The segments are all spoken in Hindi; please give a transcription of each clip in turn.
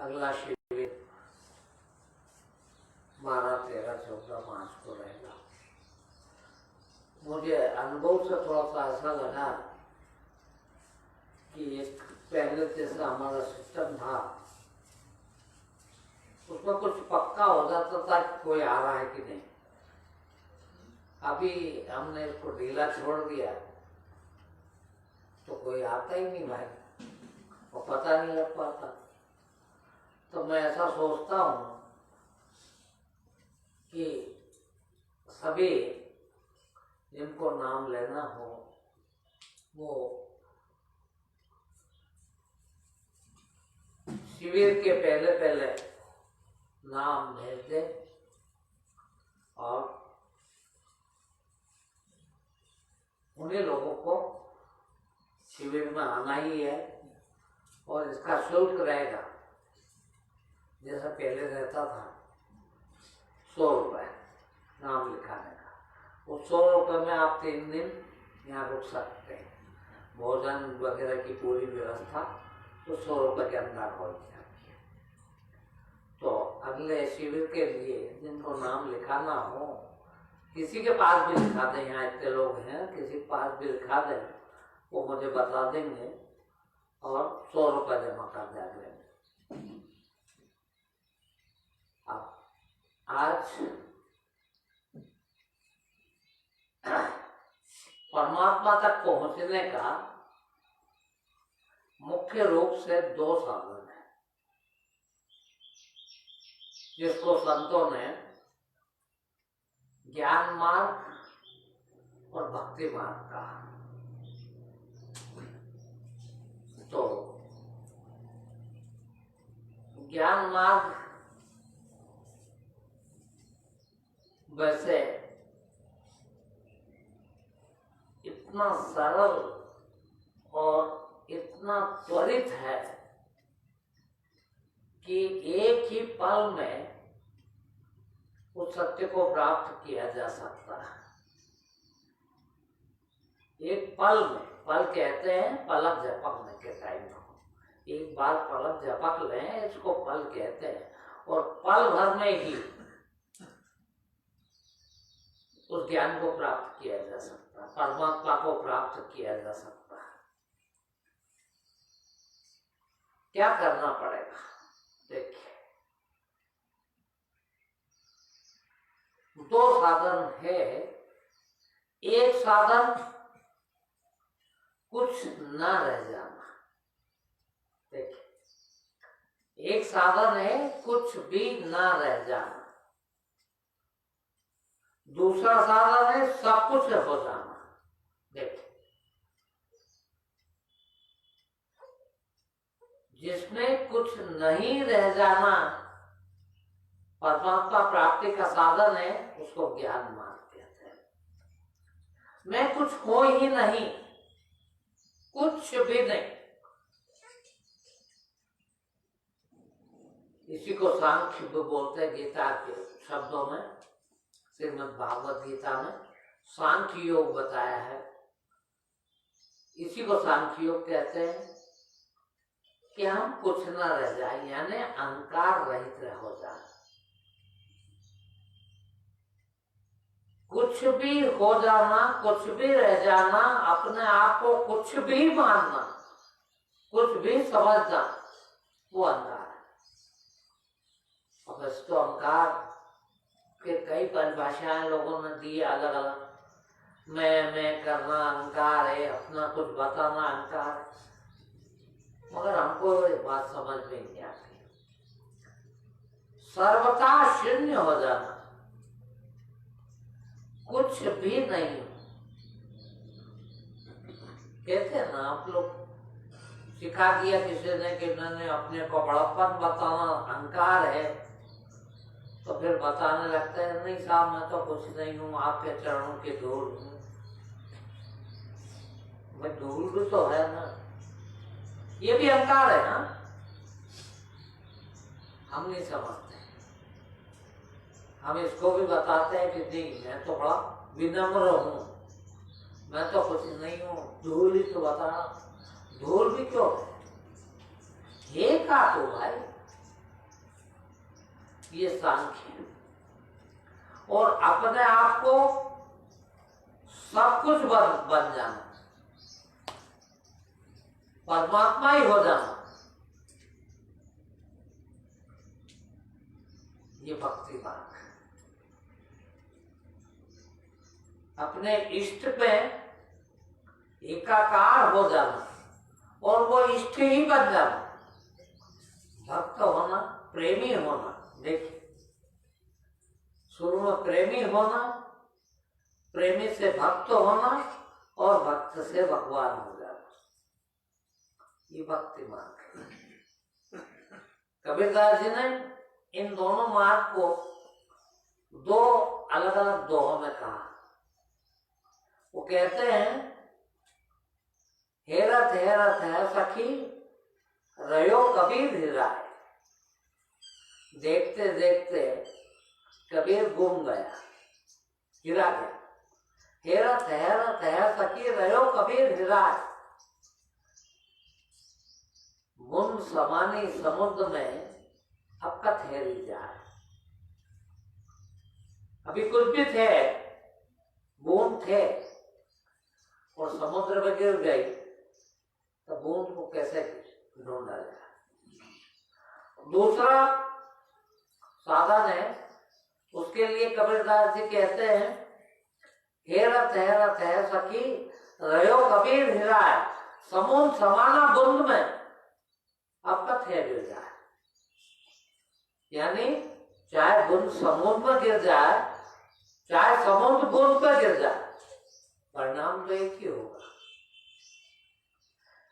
अगला शिविर 12, 13, 14 मार्च को रहेगा। मुझे अनुभव से थोड़ा सा ऐसा लगा कि एक पहले जैसा हमारा सिस्टम था उसमें कुछ पक्का हो जाता था कि कोई आ रहा है कि नहीं। अभी हमने इसको ढीला छोड़ दिया तो कोई आता ही नहीं भाई, और पता नहीं लग पाता। तो मैं ऐसा सोचता हूँ कि सभी जिनको नाम लेना हो वो शिविर के पहले पहले नाम भेज दे और उन्हीं लोगों को शिविर में आना ही है। और इसका शुल्क रहेगा जैसा पहले रहता था 100 रुपये नाम लिखाने का। उस 100 रुपये में आप 3 दिन यहाँ रुक सकते हैं। भोजन वगैरह की पूरी व्यवस्था तो 100 रुपये के अंदर हो जाती है। तो अगले शिविर के लिए जिनको नाम लिखाना हो किसी के पास भी लिखा दें, यहाँ इतने लोग हैं किसी के पास भी लिखा दें, वो मुझे बता देंगे और 100 रुपये जमा कर देंगे। अब आज परमात्मा तक पहुंचने का मुख्य रूप से 2 साधन है जिसको संतों ने ज्ञान मार्ग और भक्ति मार्ग कहा। तो ज्ञान मार्ग वैसे इतना सरल और इतना त्वरित है कि एक ही पल में उस सत्य को प्राप्त किया जा सकता है। एक पल में, पल कहते हैं पलक झपकने के टाइम को, एक बार पलक झपक लें इसको पल कहते हैं। और पल भर में ही उस ज्ञान को प्राप्त किया जा सकता है, परमात्मा को प्राप्त किया जा सकता है। क्या करना पड़ेगा? देखिए, 2 साधन है। एक साधन कुछ ना रह जाना। देखिए, एक साधन है कुछ भी ना रह जाना। दूसरा साधन है सब कुछ हो जाना। देखिए, जिसमें कुछ नहीं रह जाना परमात्मा प्राप्ति का साधन है, उसको ज्ञान मार्ग कहते हैं। मैं कुछ हो ही नहीं, कुछ भी नहीं। इसी को सांख्य बोलते हैं गीता के शब्दों में। श्रीमद् भागवत गीता में सांख्य योग बताया है। इसी को सांख्य योग कहते हैं कि हम कुछ न रह जाए, यानी अहंकार रहित हो जाए। कुछ भी हो जाना, कुछ भी रह जाना, अपने आप को कुछ भी मानना, कुछ भी समझना, वो अहंकार है। अब इस तो अहंकार के कई परिभाषाएं लोगों ने दी अलग अलग। मैं करना अहंकार है, अपना कुछ बताना अहंकार है, मगर हमको ये बात समझ में नहीं आती। सर्वथा शून्य हो जाना, कुछ भी नहीं। कहते हैं ना आप लोग, सिखा दिया किसी ने कि मैंने अपने को बड़प्पन बताना अहंकार है, तो फिर बताने लगता है नहीं साहब मैं तो कुछ नहीं हूँ, आपके चरणों की धूल हूँ। भाई धूल भी तो है ना, ये भी अहंकार है ना। हम नहीं समझते, हम इसको भी बताते हैं कि नहीं मैं तो बड़ा विनम्र हूँ, मैं तो कुछ नहीं हूँ, धूल ही तो बता। धूल भी क्यों है? हे का तो भाई ये सांख्य है। और अपने आप को सब कुछ बन जाना, परमात्मा ही हो जाना, ये भक्ति मार्ग है। अपने इष्ट पे एकाकार हो जाना और वो इष्ट ही बन जाना, भक्त होना, प्रेमी होना। देखिए, शुरू में प्रेमी होना, प्रेमी से भक्त होना और भक्त से भगवान हो जाना, ये भक्ति मार्ग है। कबीरदास जी ने इन दोनों मार्ग को दो अलग अलग दोहों में कहा। वो कहते हैं, हेरत हेरत है सखी रयो कबीर हिराए। देखते देखते कबीर गुम गया, हिरा गया। हेरत हेरत है सखी रयो कबीर हिराए। मुन समानी समुद्र में अब का ठहरी जाए। अभी कुछ भी थे, बूंद थे और समुद्र में गिर गई, तो बूंद को कैसे ढूंढा जाए। दूसरा साधन है, उसके लिए कबीरदास जी कहते हैं, हेरत हेरत है सखी रयो कबीर हिराए। समुद्र समाना बूंद में अब का ठहर जाए। यानी चाहे बूंद समुद्र में गिर जाए, चाहे समुद्र बूंद पर गिर जाए, परिणाम तो एक ही होगा,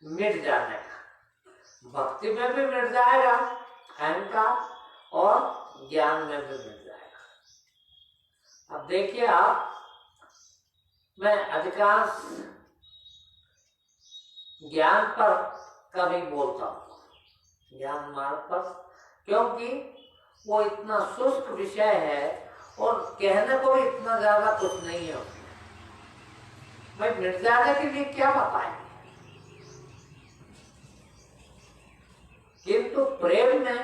मिट जाने का। भक्ति में भी मिट जाएगा अहंकार और ज्ञान में भी मिट जाएगा। अब देखिए आप, मैं अधिकांश ज्ञान पर कभी बोलता हूँ, ज्ञान मार्ग पर, क्योंकि वो इतना शुष्क विषय है और कहने को भी इतना ज्यादा कुछ नहीं है उसमें। भाई मिट जाने के लिए क्या बताएं, किंतु प्रेम में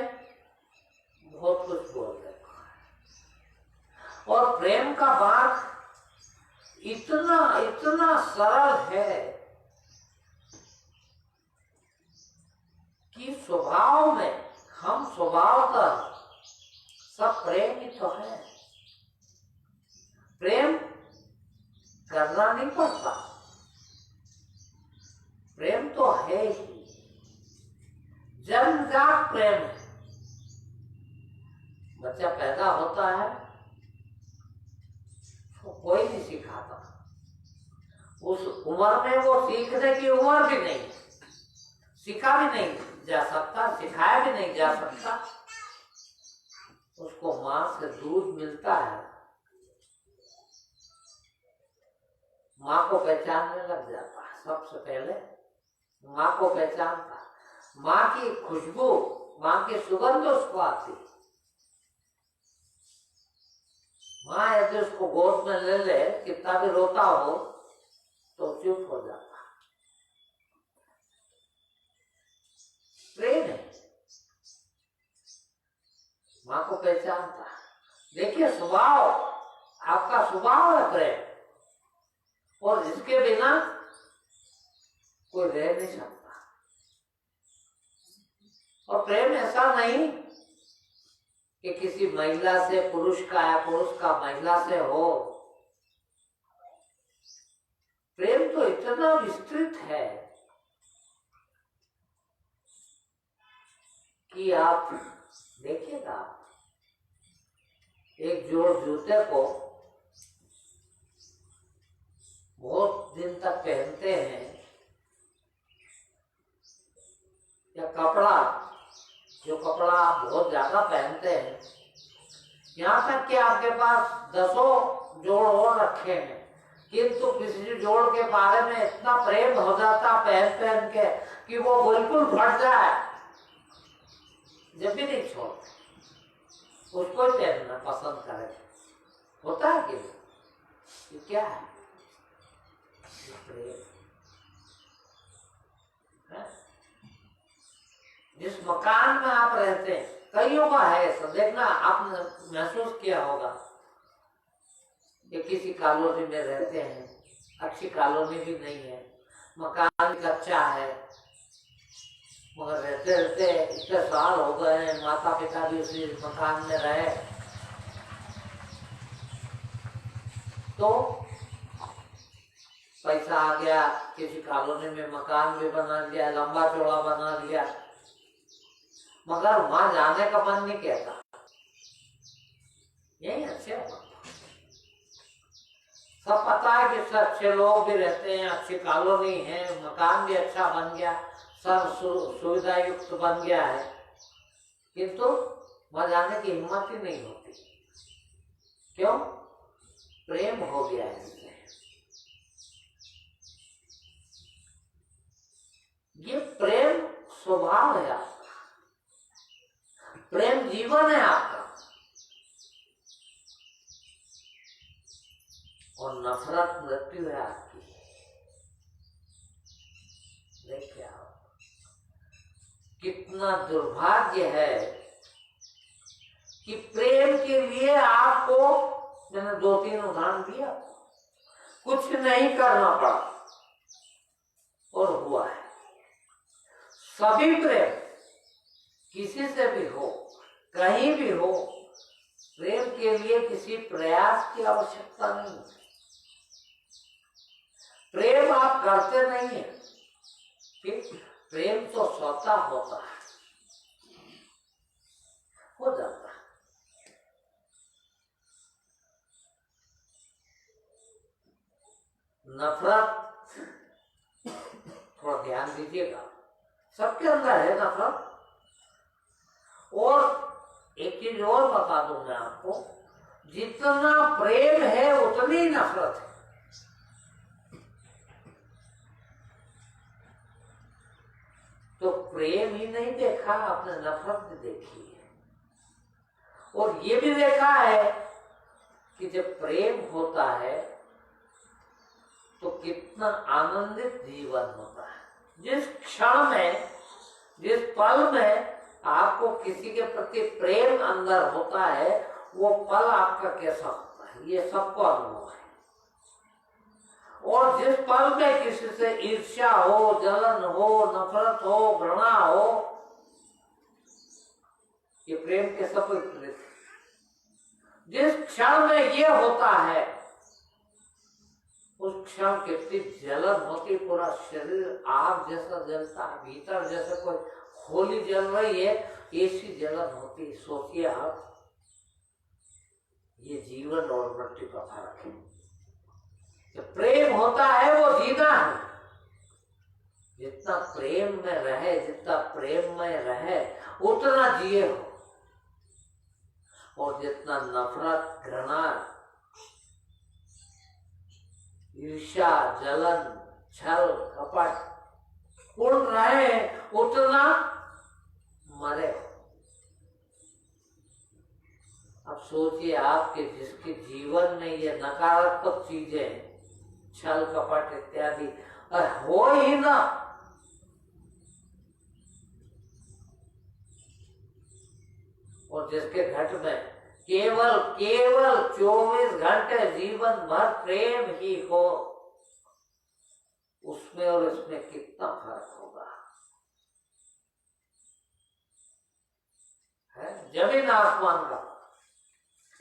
बहुत कुछ बोल रहे और प्रेम का मार्ग इतना इतना सरल है कि स्वभाव में हम स्वभावतः सब प्रेम ही तो है। प्रेम करना नहीं पड़ता, प्रेम तो है ही, जन्मजात प्रेम है। बच्चा पैदा होता है तो कोई नहीं सिखाता, उस उम्र में वो सीखने की उम्र भी नहीं, सिखा भी नहीं जा सकता, सिखाया भी नहीं जा सकता। उसको माँ से दूध मिलता है, माँ को पहचानने लग जाता है। सबसे पहले माँ को पहचानता, माँ की खुशबू, माँ की सुगंध उसको आती। माँ यदि उसको गोद में ले ले, कितना भी रोता हो तो चुप हो जाता। प्रेम है, माँ को पहचानता। देखिए स्वभाव, आपका स्वभाव है प्रेम, और इसके बिना कोई रह नहीं सकता। और प्रेम ऐसा नहीं कि किसी महिला से पुरुष का या पुरुष का महिला से हो। प्रेम तो इतना विस्तृत है कि आप देखिएगा, एक जोड़ जूते को बहुत दिन तक पहनते हैं, या कपड़ा, जो कपड़ा आप बहुत ज्यादा पहनते हैं, यहाँ तक कि आपके पास 10 जोड़ और रखे हैं, किंतु किसी जोड़ के बारे में इतना प्रेम हो जाता पहन पहन के कि वो बिल्कुल फट जाए, जब भी नहीं छोड़ते, उसको ही पहनना पसंद करें। होता है कि ये क्या है? प्रेम है। जिस मकान में आप रहते हैं, कईयों का है ऐसा। देखना, आपने महसूस किया होगा कि किसी कॉलोनी में रहते हैं, अच्छी कॉलोनी भी नहीं है, मकान कच्चा है, मगर रहते रहते इतने साल हो गए हैं, माता पिता भी उसी मकान में रहे, तो पैसा आ गया, किसी कॉलोनी में मकान भी बना लिया, लंबा चौड़ा बना लिया, मगर वहां जाने का मन नहीं कहता। यही अच्छे सब पता है कि अच्छे लोग भी रहते हैं, अच्छी कॉलोनी है, मकान भी अच्छा बन गया, सब सुविधा युक्त बन गया है, किंतु वहां जाने की हिम्मत ही नहीं होती। क्यों? प्रेम हो गया है इसमें। ये प्रेम स्वभाव है आपका, प्रेम जीवन है आपका, और नफरत मृत्यु है आपकी। देखिए आप, कितना दुर्भाग्य है कि प्रेम के लिए आपको, मैंने 2-3 उदाहरण दिया, कुछ नहीं करना पड़ा और हुआ है। सभी प्रेम किसी से भी हो, कहीं भी हो, प्रेम के लिए किसी प्रयास की आवश्यकता नहीं है। प्रेम आप करते नहीं है, प्रेम तो स्वतः होता है, हो जाता है। नफरत, थोड़ा ध्यान दीजिएगा, सबके अंदर है नफरत। और एक चीज और बता दूं मैं आपको, जितना प्रेम है उतनी नफरत है। तो प्रेम ही नहीं देखा आपने, नफरत भी देखी है। और ये भी देखा है कि जब प्रेम होता है तो कितना आनंदित जीवन होता है। जिस क्षण में, जिस पल में आपको किसी के प्रति प्रेम अंदर होता है, वो पल आपका कैसा होता है, ये सबको अनुभव है। और जिस पल में किसी से ईर्ष्या हो, जलन हो, नफरत हो, घृणा हो, ये प्रेम के सब विपरीत है। जिस क्षण में ये होता है, उस क्षण कितनी जलन होती, पूरा शरीर आग जैसा जलता है, भीतर जैसे कोई होली जल रही है, ऐसी जलन होती। सोचिए आप, ये जीवन और मृत्यु का फर्क है। जब प्रेम होता है वो जीना है। जितना प्रेम में रहे, जितना प्रेम में रहे, उतना जिए हो। और जितना नफरत, घृणा, ईर्ष्या, जलन, छल, कपट पूर्ण रहे, उतना मरे। अब सोचिए आपके जिसके जीवन में ये नकारात्मक चीजें, छल, कपट इत्यादि हो ही ना, और जिसके घट में केवल 24 घंटे जीवन भर प्रेम ही हो, उसमें और इसमें कितना फर्क होगा, है जमीन आसमान का।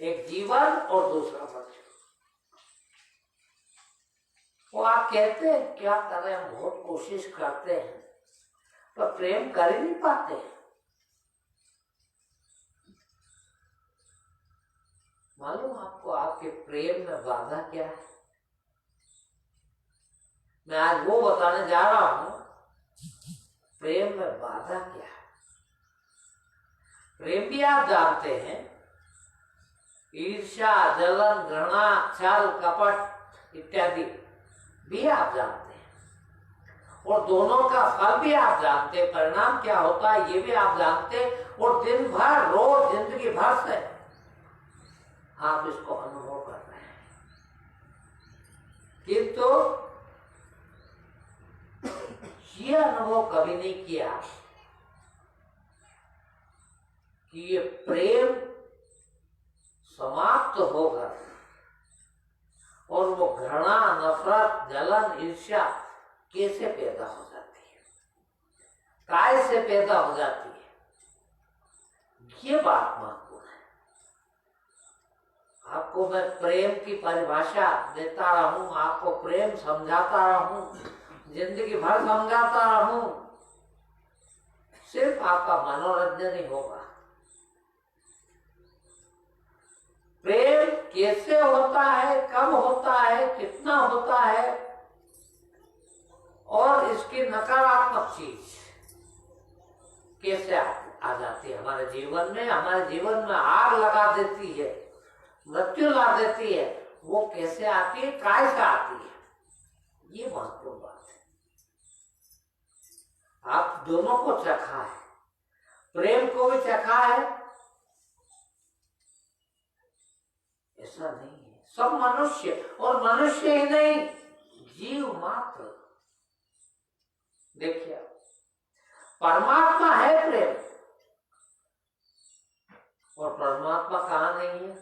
एक जीवन और दूसरा मृत्यु। वो आप कहते हैं क्या करें, हम बहुत कोशिश करते हैं पर प्रेम कर ही नहीं पाते। मालूम आपको आपके प्रेम में बाधा क्या है? मैं आज वो बताने जा रहा हूं, प्रेम में बाधा क्या है। प्रेम भी आप जानते हैं, ईर्ष्या, जलन, घृणा, छल, कपट इत्यादि भी आप जानते हैं, और दोनों का फल भी आप जानते हैं, परिणाम क्या होता है ये भी आप जानते हैं, और दिन भर, रोज, जिंदगी भर से आप इसको अनुभव कर रहे हैं। किंतु ये अनुभव कभी नहीं किया कि ये प्रेम समाप्त होगा और वो घृणा, नफरत, जलन, ईर्ष्या कैसे पैदा हो जाती है, काय से पैदा हो जाती है, ये बात महत्वपूर्ण है। आपको मैं प्रेम की परिभाषा देता रहूं, आपको प्रेम समझाता रहूं, जिंदगी भर समझाता रहूं, सिर्फ आपका मनोरंजन ही होगा। प्रेम कैसे होता है, कब होता है, कितना होता है, और इसकी नकारात्मक चीज कैसे आ जाती है हमारे जीवन में, हमारे जीवन में आग लगा देती है, मृत्यु ला देती है, वो कैसे आती है, काय से आती है, ये महत्वपूर्ण बात है। आप दोनों को चखा है, प्रेम को भी चखा है, ऐसा नहीं है। सब मनुष्य, और मनुष्य ही नहीं, जीव मात्र। देखिए, परमात्मा है प्रेम, और परमात्मा कहाँ नहीं है,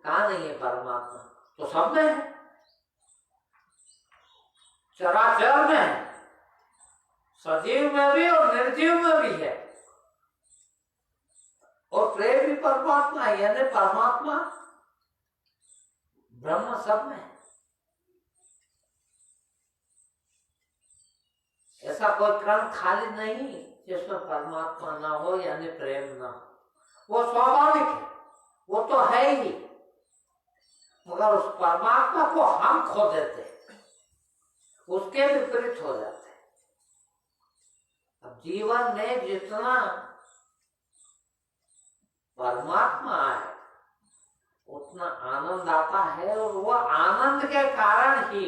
कहाँ नहीं है परमात्मा? तो सब में है, चराचर में है, सजीव में भी और निर्जीव में भी है। और प्रेम भी परमात्मा है, यानी परमात्मा ब्रह्म सब में है। ऐसा कोई कण खाली नहीं जिसमें परमात्मा ना हो, यानी प्रेम ना हो। वो स्वाभाविक है, वो तो है ही, मगर उस परमात्मा को हम खो देते, उसके विपरीत हो जाते। अब जीवन में जितना परमात्मा है उतना आनंद आता है, और वह आनंद के कारण ही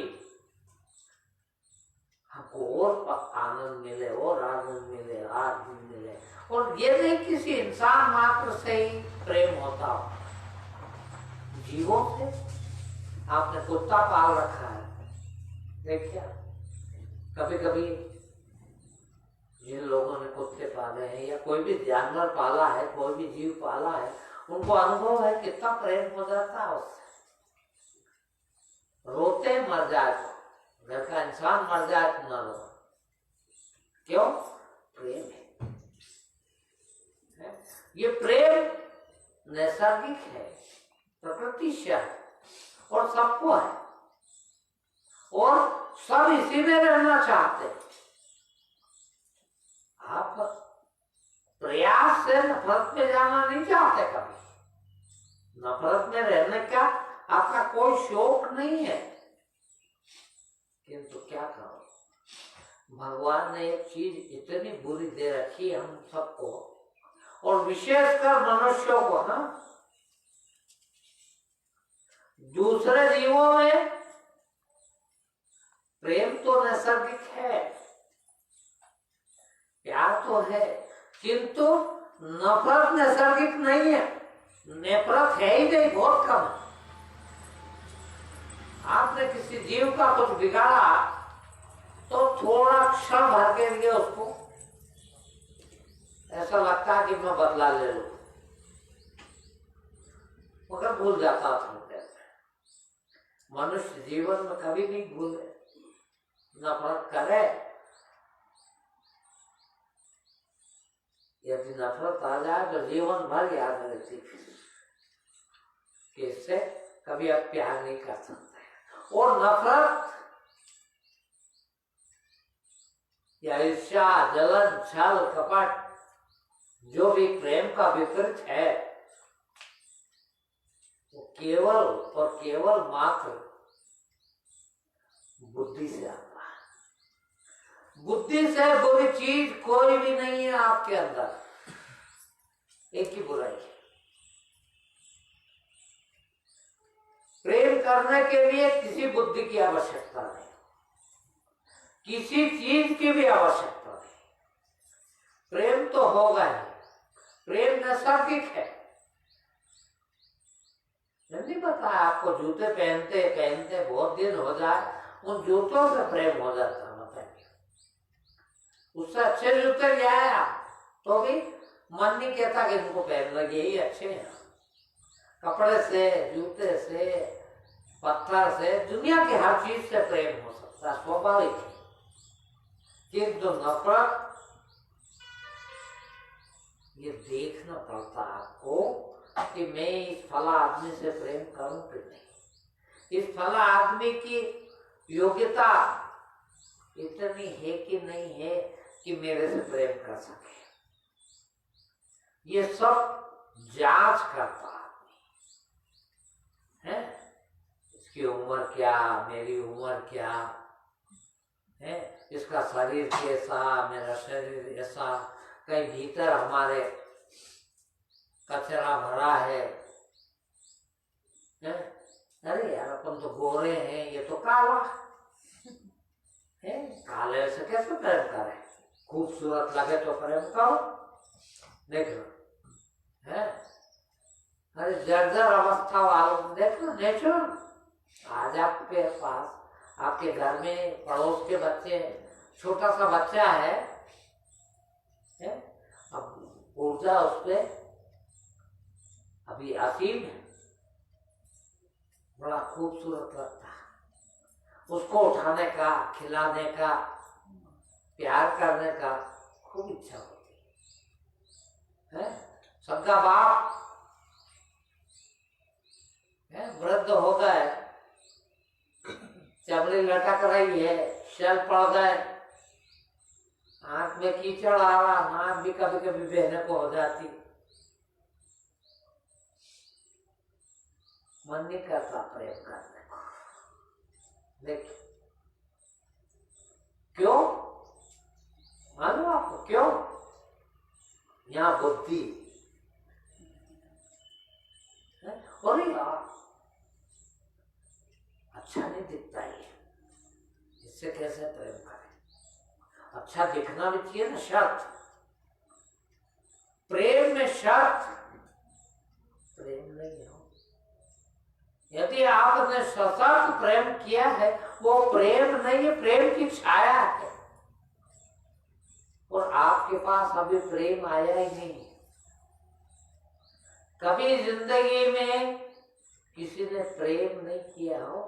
हमको और आनंद मिले, और आनंद मिले, आनंद मिले। और ये नहीं किसी इंसान मात्र से ही प्रेम होता हो, जीवों से। आपने कुत्ता पाल रखा है, देखिए कभी कभी जिन लोगों ने कुत्ते पाले हैं या कोई भी जानवर पाला है, कोई भी जीव पाला है, उनको अनुभव है कितना प्रेम हो जाता है उससे। रोते मर जाए तो, घर का इंसान मर जाए तो न रो, क्यों? प्रेम है। ये प्रेम नैसर्गिक है, प्रकृति से है, और सबको है, और सब इसी में रहना चाहते हैं। आप प्रयास से नफरत में जाना नहीं चाहते, कभी नफरत में रहने का आपका कोई शौक नहीं है, किंतु क्या करो, भगवान ने एक चीज इतनी बुरी दे रखी है हम सबको, और विशेषकर मनुष्यों को। हाँ, दूसरे जीवों में प्रेम तो नैसर्गिक है, प्यार तो है, किंतु नफरत नैसर्गिक नहीं है। नफरत है ही नहीं, बहुत कम है। आपने किसी जीव का कुछ बिगाड़ा तो थोड़ा क्षण भर के लिए उसको ऐसा लगता है कि मैं बदला ले लूं, मगर भूल जाता था। मनुष्य जीवन में कभी नहीं भूले, नफरत करे, यदि नफरत आ जाए तो जीवन भर याद रहती कि इससे कभी आप प्यार नहीं कर सकते। और नफरत या ईर्ष्या, जलन, छल, कपट, जो भी प्रेम का विपरीत है, वो केवल और केवल मात्र बुद्धि से आता है। बुद्धि से बुरी चीज कोई भी नहीं है आपके अंदर, एक ही बुराई है। प्रेम करने के लिए किसी बुद्धि की आवश्यकता नहीं, किसी चीज की भी आवश्यकता नहीं। प्रेम तो होगा ही, प्रेम नैसर्गिक है। नहीं बताया आपको, जूते पहनते पहनते बहुत दिन हो जाए, उन जूतों से प्रेम हो जाता है, बताइए। उससे अच्छे जूते ले आया तो भी मन नहीं कहता कि इनको पहन लगे, यही अच्छे हैं। कपड़े से, जूते से, पत्थर से, दुनिया की हर चीज से प्रेम हो सकता है, स्वाभाविक है। किंतु नफरत, ये देखना पड़ता आपको कि मैं इस फला आदमी से प्रेम करूं कि नहीं, इस फला आदमी की योग्यता इतनी है कि नहीं है कि मेरे से प्रेम कर सके। ये सब जांच करता आदमी है। इसकी उम्र क्या, मेरी उम्र क्या है, इसका शरीर कैसा, मेरा शरीर ऐसा, कहीं भीतर हमारे कचरा भरा है? अरे यार अपन तो गोरे हैं, ये तो काला है, काले से कैसे प्रेम करें? खूबसूरत लगे तो प्रेम करो, देख लो है। अरे जर्जर अवस्था वालों देख लो, नेचुरल। आज आपके पास, आपके घर में पड़ोस के बच्चे, छोटा सा बच्चा है? अब ऊर्जा उसपे अभी असीम है, बड़ा खूबसूरत लगता है। उसको उठाने का, खिलाने का, प्यार करने का खूब इच्छा होती है। सबका बाप है, वृद्ध हो गए, चमड़ी लटक रही है, शल पड़ गए, आंख में कीचड़ आ रहा, नाक भी कभी कभी बहने को हो जाती, मन नहीं करता प्रेम करने को। देखिए क्यों, मालूम आपको क्यों? यहाँ बुद्धि, और यार अच्छा नहीं दिखता है, इससे कैसे प्रेम करें? अच्छा दिखना भी चाहिए ना, शर्त। प्रेम में शर्त प्रेम नहीं हो। यदि आपने सशर्त प्रेम किया है, वो प्रेम नहीं है, प्रेम की छाया है। और आपके पास अभी प्रेम आया ही नहीं। कभी जिंदगी में किसी ने प्रेम नहीं किया हो,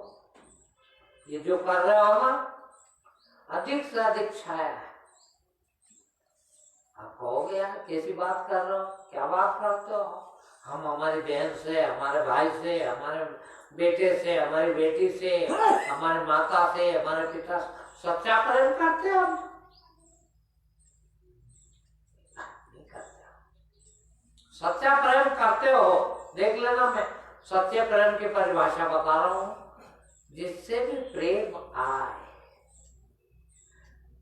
ये जो कर रहे हो ना, अधिक से अधिक छाया है। आप कहोगे यार कैसी बात कर रहे हो, क्या बात करते हो? हम हमारी बहन से, हमारे भाई से, हमारे बेटे से, हमारी बेटी से, हमारे माता से, हमारे पिता से सच्चा प्रेम करते हो? नहीं करते हो। सच्चा प्रेम करते हो, देख लेना, मैं सच्चे प्रेम की परिभाषा बता रहा हूं। जिससे भी प्रेम आए,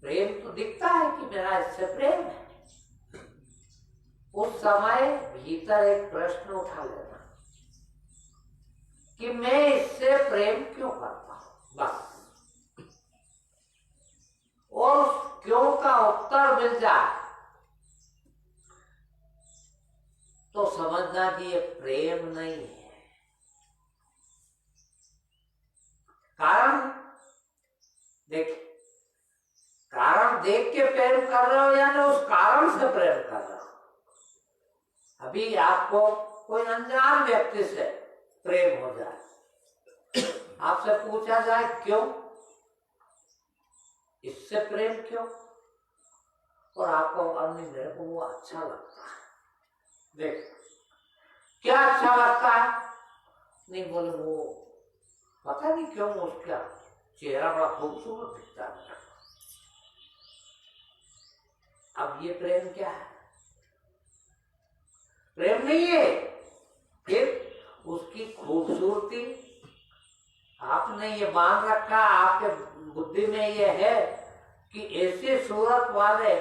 प्रेम तो दिखता है कि मेरा इससे प्रेम है, उस समय भीतर एक प्रश्न उठा लेना कि मैं इससे प्रेम क्यों करता हूं, बस। और क्यों का उत्तर मिल जाए तो समझना कि ये प्रेम नहीं है। कारण देख, कारण देख के प्रेम कर रहे हो, यानी उस कारण से प्रेम कर रहे हो। अभी आपको कोई अनजान व्यक्ति से प्रेम हो जाए, आपसे पूछा जाए क्यों, इससे प्रेम क्यों, और आपको अन्य मेरे को वो अच्छा लगता है। देख क्या अच्छा लगता है? नहीं बोले वो पता नहीं क्यों उसका चेहरा बड़ा खूबसूरत दिखता है। अब ये प्रेम क्या है? प्रेम नहीं है। फिर उसकी खूबसूरती आपने ये मान रखा, आपके बुद्धि में ये है कि ऐसे सूरत वाले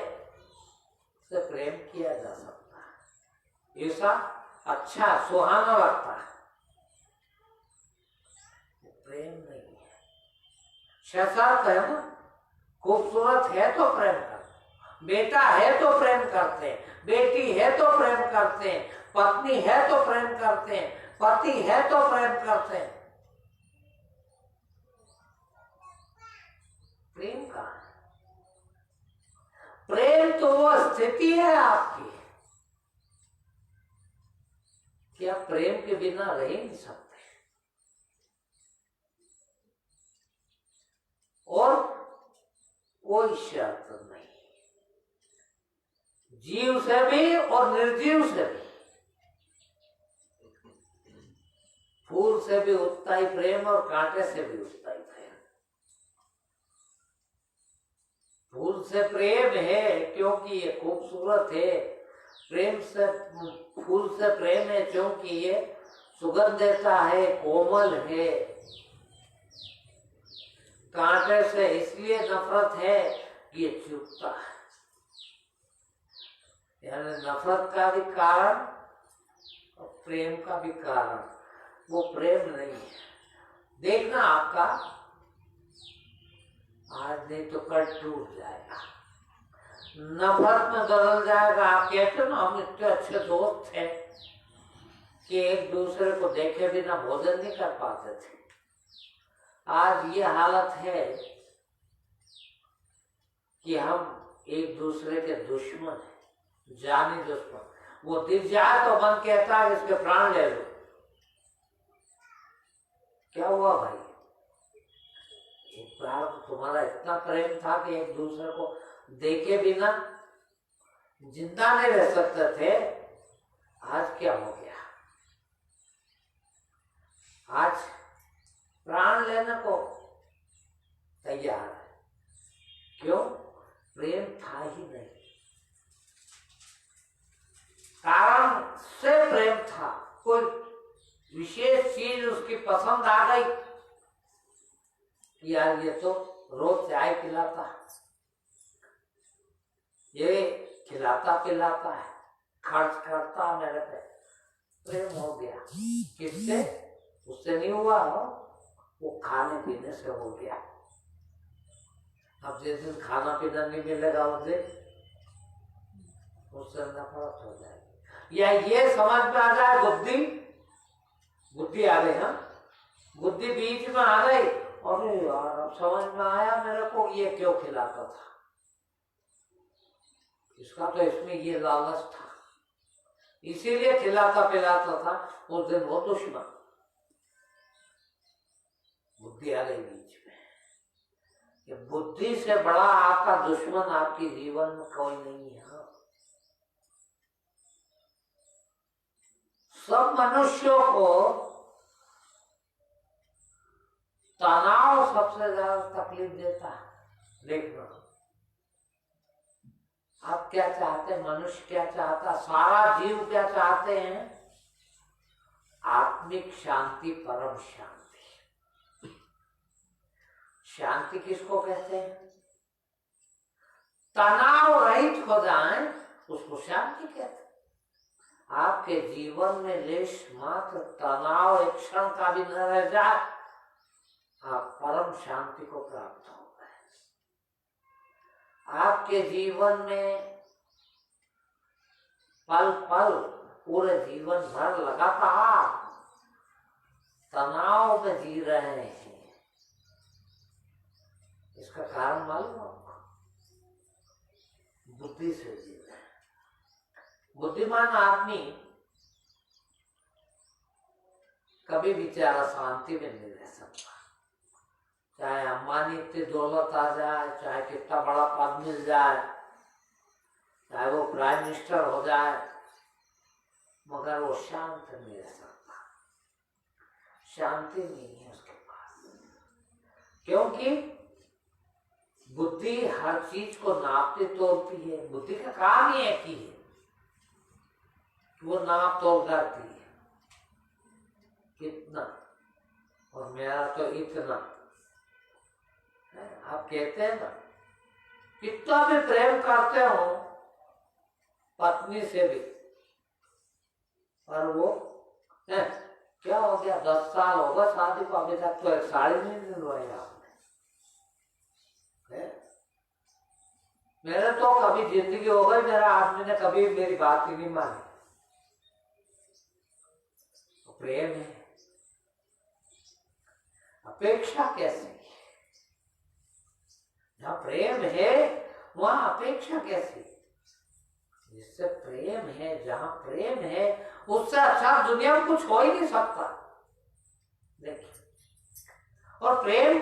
से प्रेम किया जा सकता है, ऐसा अच्छा सुहाना लगता है। प्रेम नहीं है, शर्त है ना। खूबसूरत है तो प्रेम करते, बेटा है तो प्रेम करते, बेटी है तो प्रेम करते, पत्नी है तो प्रेम करते, पति है तो प्रेम करते। प्रेम कहाँ है? तो वो स्थिति है आपकी कि आप प्रेम के बिना रह नहीं सकते। और कोई शर्त नहीं, जीव से भी और निर्जीव से भी, फूल से भी उतना ही प्रेम और कांटे से भी उतना ही प्रेम। फूल से प्रेम है क्योंकि ये खूबसूरत है, प्रेम से फूल से प्रेम है क्योंकि ये सुगंध देता है, कोमल है। कांटे से इसलिए नफरत है कि ये चुभता है। यानी नफरत का भी कारण और प्रेम का भी कारण वो प्रेम नहीं है। देखना आपका आज नहीं तो कल टूट जाएगा, नफरत में बदल जाएगा। आप कहते ना हम इतने अच्छे दोस्त थे कि एक दूसरे को देखे बिना भोजन नहीं कर पाते थे। आज ये हालत है कि हम एक दूसरे के दुश्मन हैं, जानी दुश्मन। वो दिख जाए तो मन कहता है इसके प्राण ले लो। क्या हुआ भाई? एक बार तुम्हारा इतना प्रेम था कि एक दूसरे को देखे बिना जिंदा नहीं रह सकते थे, आज क्या हो गया? आज प्राण लेने को तैयार है। क्यों? प्रेम था ही नहीं, कारण से प्रेम था। कोई विशेष चीज उसकी पसंद आ गई, यार ये तो रोज चाय पिलाता है, ये खिलाता पिलाता है, खर्च करता मेरे पे, प्रेम हो गया। किससे? उससे नहीं हुआ हो, वो खाने पीने से हो गया। अब जिस दिन खाना पीना नहीं मिलेगा उस दिन उससे नफरत हो जाएगी। या ये समझ में आ जाए, बुद्धि आ गई। हाँ, बुद्धि बीच में आ गई, और यार अब समझ में आया मेरे को ये क्यों खिलाता था, इसका तो इसमें ये लालच था, इसीलिए खिलाता पिलाता था। उस दिन वो दुश्मन, बुद्धि आ गई बीच में। ये बुद्धि से बड़ा आपका दुश्मन आपके जीवन में कोई नहीं है। सब मनुष्यों को तनाव सबसे ज्यादा तकलीफ देता है। देखना आप क्या चाहते हैं, मनुष्य क्या चाहता, सारा जीव क्या चाहते हैं? आत्मिक शांति, परम शांति। शांति किसको कहते हैं? तनाव रहित हो जाएं उसको शांति कहते हैं। आपके जीवन में लेश मात्र तनाव एक क्षण का भी न रह जाए, आप परम शांति को प्राप्त हो गए। आपके जीवन में पल पल पूरे जीवन भर लगातार तनाव में जी रहे हैं, इसका कारण मालूम आपको? बुद्धि से जी रहे हैं। बुद्धिमान आदमी कभी बेचारा शांति में नहीं रह सकता। चाहे अंबानी इतनी दौलत आ जाए, चाहे कितना बड़ा पद मिल जाए, चाहे वो प्राइम मिनिस्टर हो जाए, मगर वो शांत नहीं रह सकता। शांति नहीं है उसके पास, क्योंकि बुद्धि हर चीज को नापती तोलती है। बुद्धि का काम ही है कि वो नाप तोल करती है, कितना और मेरा तो इतना। आप कहते हैं ना, कितना भी प्रेम करते हो पत्नी से भी, पर वो क्या हो गया, 10 साल होगा शादी को, अभी तक तो एक साड़ी नहीं दिलवाई आपने। मेरे तो कभी जिंदगी हो गई, मेरा आदमी ने कभी मेरी बात ही नहीं मानी। तो प्रेम है, अपेक्षा कैसे? जहाँ प्रेम है वहां अपेक्षा कैसी? जिससे प्रेम है, जहां प्रेम है उससे अच्छा दुनिया में कुछ हो ही नहीं सकता। देखिए, और प्रेम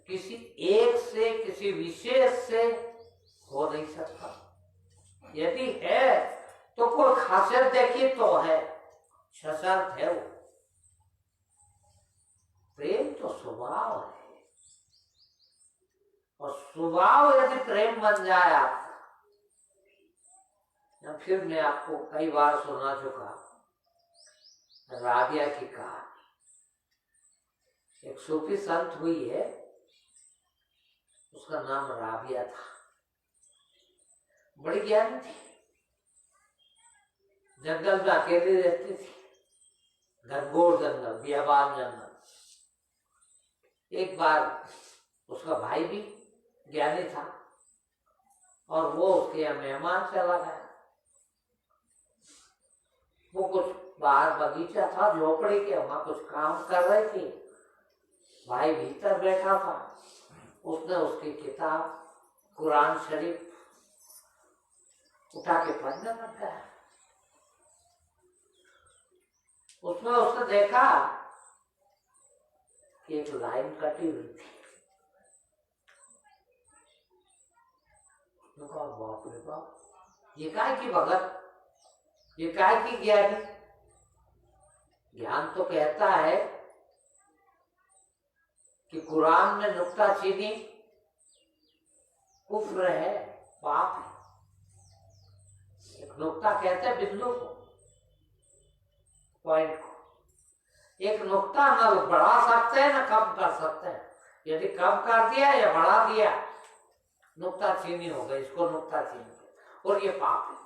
किसी एक से, किसी विशेष से हो नहीं सकता। यदि है तो कोई खासियत देखी तो है, सशर्त है वो। प्रेम तो स्वभाव है, और स्वभाव यदि प्रेम बन जाए आपका, फिर मैं आपको कई बार सुना चुका राबिया की कहानी। एक सूफी संत हुई है, उसका नाम राबिया था, बड़ी ज्ञानी थी, जंगल में अकेली रहती थी, घनघोर जंगल, बियाबान जंगल। एक बार उसका भाई भी ज्ञानी था और वो उसके यहाँ मेहमान चला गया। वो कुछ बाहर बगीचा था, झोपड़ी के, वहां कुछ काम कर रहे थे। भाई भीतर बैठा था, उसने उसकी किताब कुरान शरीफ उठा के पढ़ने लग गया। उसमें उसने देखा कि एक लाइन कटी हुई थी। उसने कहा, बाप रे बाप, ये काय की भगत, ये काय की ज्ञानी। ज्ञान तो कहता है कि कुरान में नुक्ताचीनी कुफ्र है, पाप है। एक नुक्ता कहते हैं बिंदु को, पॉइंट को। एक नुक्ता न बढ़ा सकते हैं न कम कर सकते हैं। यदि कम कर दिया या बढ़ा दिया, नुक्ताचीनी हो गई, इसको नुक्ताचीनी, और ये पाप है।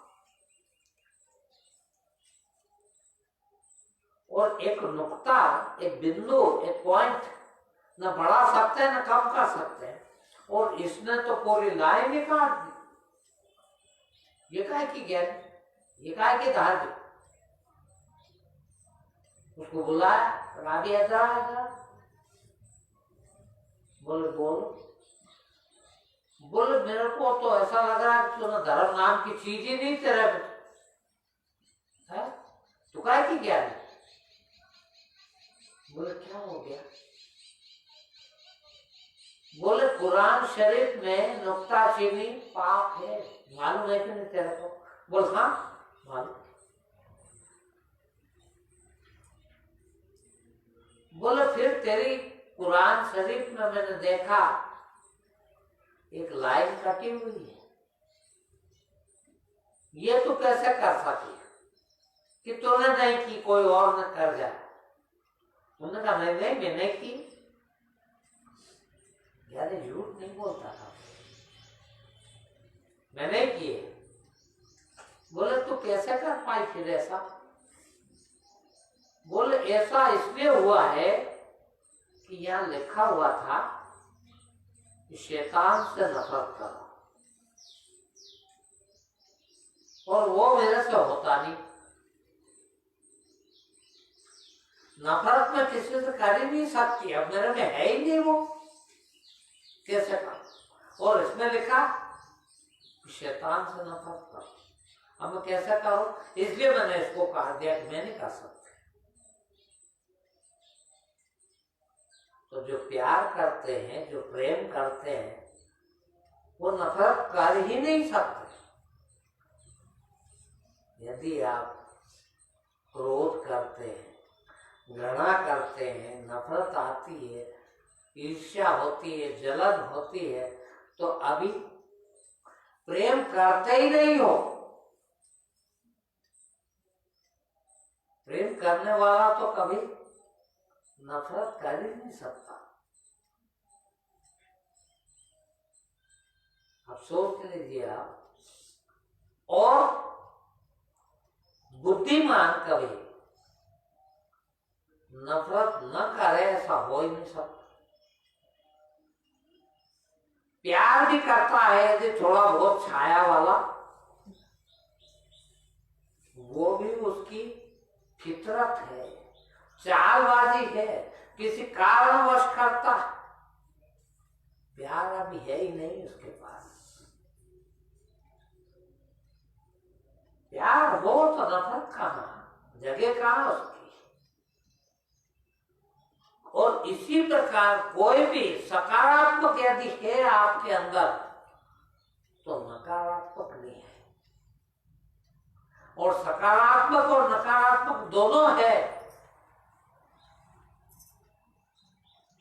और एक नुक्ता, एक बिंदु, एक पॉइंट न बढ़ा सकते हैं न कम कर सकते हैं, और इसने तो पूरी लाइन ही काट दी। ये काय की ज्ञान, ये काय की धार्मिक। उसको बुलाया, राबिया जा, बोले बोलो। बोले मेरे को तो ऐसा लग रहा है कि तूने धर्म नाम की चीज ही नहीं तेरे में है, तू काय की ज्ञान। बोले क्या हो गया। बोले कुरान शरीफ में नुक्ताचीनी पाप है, मालूम है कि नहीं तेरे को। बोल हाँ मालूम। बोले फिर तेरी कुरान शरीफ में मैंने देखा एक लाइन कटी हुई है, ये तो कैसे कर सकी कि तूने नहीं की, कोई और न कर जाए। उन्होंने कहा मैंने की। यार झूठ नहीं बोलता था, मैंने किए। बोले तू कैसे कर पाई फिर ऐसा। बोले ऐसा इसलिए हुआ है कि यहाँ लिखा हुआ था कि शैतान से नफरत करो, और वो मेरे से होता नहीं। नफरत में किसी से कर ही नहीं सकती, अब मेरे में है ही नहीं वो, कैसे करो। और इसमें लिखा शैतान से नफरत करो, अब मैं कैसे करूं। इसलिए मैंने इसको कहा दिया कि मैं नहीं कर सकता। तो जो प्यार करते हैं, जो प्रेम करते हैं, वो नफरत कर ही नहीं सकते। यदि आप क्रोध करते हैं, घृणा करते हैं, नफरत आती है, ईर्ष्या होती है, जलन होती है, तो अभी प्रेम करते ही नहीं हो। प्रेम करने वाला तो कभी नफरत कर ही नहीं सकता। अब सोच लीजिए आप, और बुद्धिमान कभी नफरत न करे, ऐसा हो ही नहीं सकता। प्यार भी करता है यदि थोड़ा बहुत छाया वाला, वो भी उसकी फितरत है, चालबाजी है, किसी कारणवश करता। प्यार अभी है ही नहीं उसके पास। प्यार हो तो नफरत कहाँ, जगह कहाँ उसकी। और इसी प्रकार कोई भी सकारात्मक यदि है आपके अंदर तो नकारात्मक नहीं है, और सकारात्मक और नकारात्मक दोनों है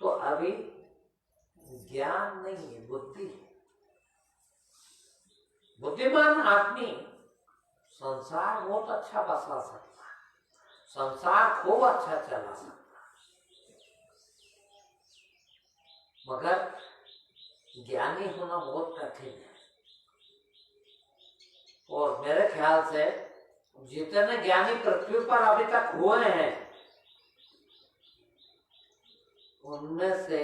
तो अभी ज्ञान नहीं है, बुद्धि है। बुद्धिमान आदमी संसार बहुत अच्छा बसा सकता है, संसार खूब अच्छा चला सकता है, मगर ज्ञानी होना बहुत कठिन है। और मेरे ख्याल से जितने ज्ञानी पृथ्वी पर अभी तक हुए हैं उनमें से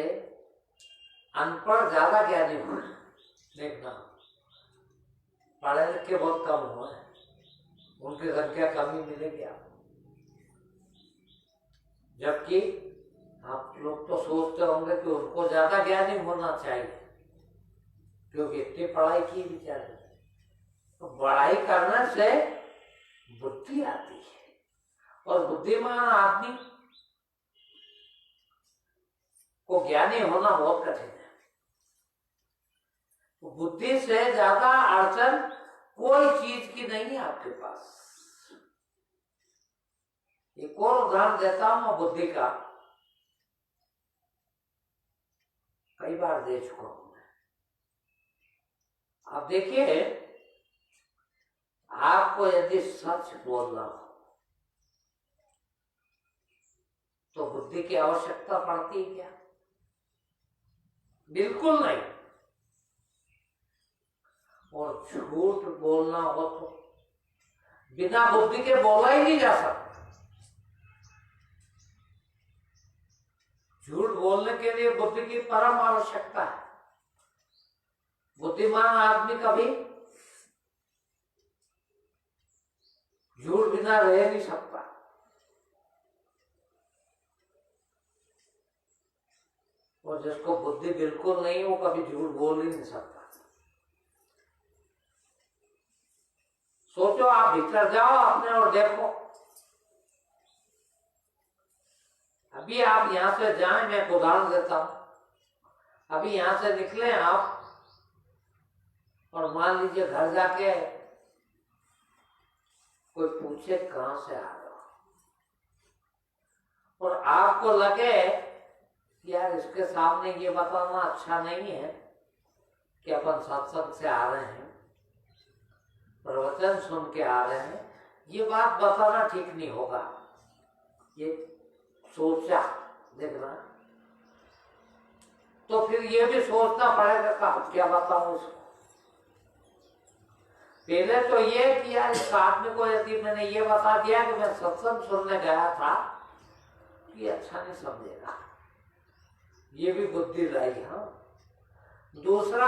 अनपढ़ ज्यादा ज्ञानी हुए। देखना, पढ़े लिखे बहुत कम हुए हैं, उनकी संख्या कमी मिलेगी आपको। जबकि आप लोग तो सोचते होंगे कि उनको ज्यादा ज्ञानी होना चाहिए क्योंकि इतनी पढ़ाई की बेचारे। तो पढ़ाई करने से बुद्धि आती है, और बुद्धिमान आदमी को ज्ञानी होना बहुत कठिन है। तो बुद्धि से ज्यादा अड़चन कोई चीज की नहीं है आपके पास। एक और उदाहरण देता हूं मैं बुद्धि का, कई बार दे चुका हूं मैं। अब देखिए, आपको यदि सच बोलना हो तो बुद्धि की आवश्यकता पड़ती है क्या? बिल्कुल नहीं। और झूठ बोलना हो तो बिना बुद्धि के बोला ही नहीं जा सकता। झूठ बोलने के लिए बुद्धि की परम आवश्यकता है। बुद्धिमान आदमी कभी झूठ बिना रह नहीं सकता। और जिसको बुद्धि बिल्कुल नहीं, वो कभी झूठ बोल ही नहीं सकता। सोचो, आप भीतर जाओ अपने और देखो। अभी आप यहां से जाएं, मैं एक उदाहरण देता हूं। अभी यहां से निकले आप और मान लीजिए घर जाके कोई पूछे कहां से आ रहे हो, और आपको लगे कि यार इसके सामने ये बताना अच्छा नहीं है कि अपन सत्संग से आ रहे हैं, प्रवचन सुन के आ रहे हैं, ये बात बताना ठीक नहीं होगा। ये सोचा, देखना, तो फिर ये भी सोचना पड़ेगा कि क्या बताऊं उसको। पहले तो ये कि यार इस आदमी को यदि मैंने ये बता दिया कि मैं सत्संग सुनने गया था, ये अच्छा नहीं समझेगा, ये भी बुद्धि लाई। हाँ, दूसरा